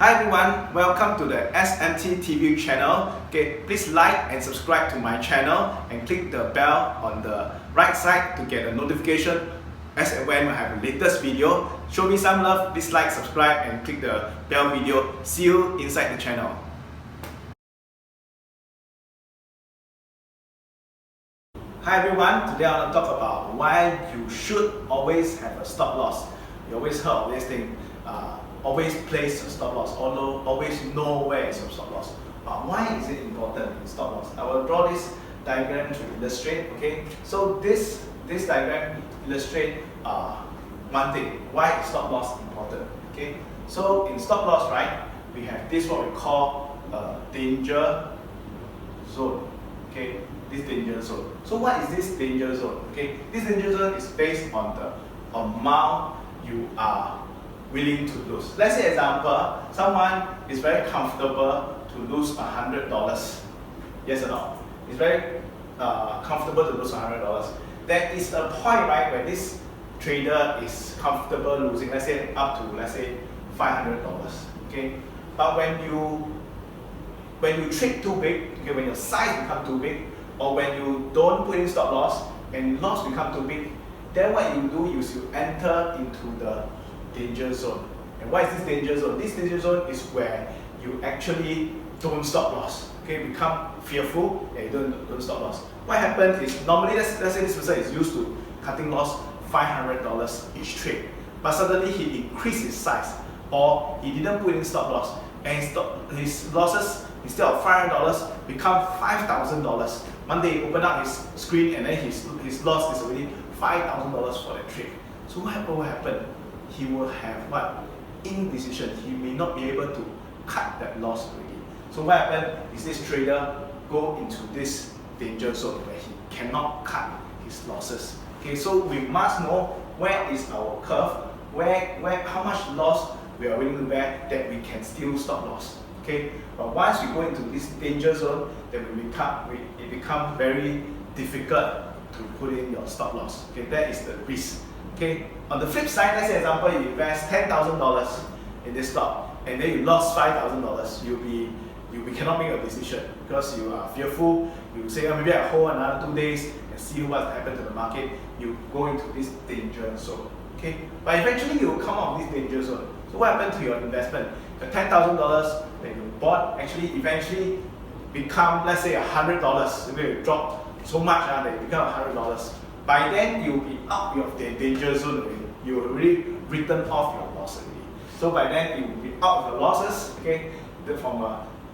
Hi everyone, welcome to the SMT TV channel. Okay, please like and subscribe to my channel and click the bell on the right side to get a notification as and when I have the latest video. Show me some love, please like, subscribe and click the bell video. See you inside the channel. Hi everyone, today I want to talk about why you should always have a stop loss. You always heard of this thing, always place a stop loss, although always know where is your stop loss. Why is it important in stop loss? I will draw this diagram to illustrate. Okay, so this diagram illustrate one thing, why is stop loss important. Okay, so in stop loss, right, we have this what we call danger zone. Okay, this danger zone. So what is this danger zone? Okay, this danger zone is based on the amount you are willing to lose. Let's say example, someone is very comfortable to lose $100. Yes or no? It's very comfortable to lose $100. There is a point, right, where this trader is comfortable losing, let's say up to $500. Okay, but when you trade too big, okay, when your size become too big, or when you don't put in stop loss and loss become too big, then what you do is you enter into the danger zone. And what is this danger zone? This danger zone is where you actually don't stop loss. Okay, become fearful and you don't stop loss. What happens is normally let's say this person is used to cutting loss $500 each trade, but suddenly he increased his size or he didn't put in stop loss and his losses instead of $500 become $5,000. Monday he opened up his screen and then his loss is already $5,000 for that trade. So what happened? He will have what? Indecision. He may not be able to cut that loss already. So what happened is this trader go into this danger zone where he cannot cut his losses. Okay, so we must know where is our curve, where how much loss we are willing to bear that we can still stop loss. Okay, but once we go into this danger zone, then it become very difficult to put in your stop loss. Okay, that is the risk. Okay, on the flip side, let's say example you invest $10,000 in this stock and then you lost $5,000, you cannot make a decision because you are fearful. You say, oh, maybe I hold another 2 days and see what happened to the market. You go into this danger zone. Okay, but eventually you will come out of this danger zone. So what happened to your investment? The $10,000 that you bought actually eventually become, let's say, $100. Maybe it dropped so much that it become $100. By then you'll be out of the danger zone already. You will already written off your loss already. So by then you will be out of the losses. Okay, from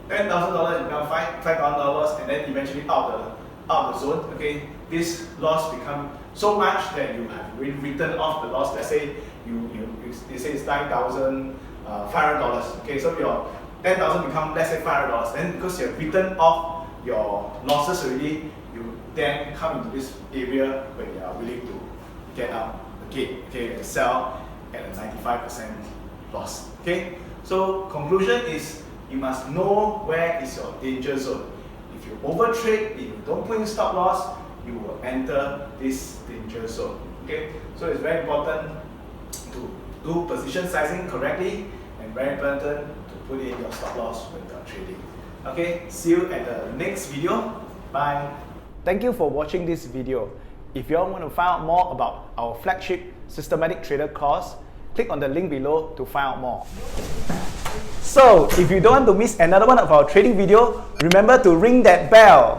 $10,000 become $5,000 and then eventually out of the zone. Okay, this loss become so much that you have written off the loss. Let's say you say it's $9,500. Okay, so your $10,000 become, let's say, $500. Then because you have written off your losses already, you then come into this area where you are willing to get out again. Okay, and sell at a 95% loss. Okay, so conclusion is you must know where is your danger zone. If you overtrade, if you don't put in stop loss, you will enter this danger zone. Okay, so it's very important to do position sizing correctly and very important to put in your stop loss when you are trading. Okay, see you at the next video. Bye. Thank you for watching this video. If you all want to find out more about our flagship Systematic Trader course, click on the link below to find out more. So, if you don't want to miss another one of our trading video, remember to ring that bell.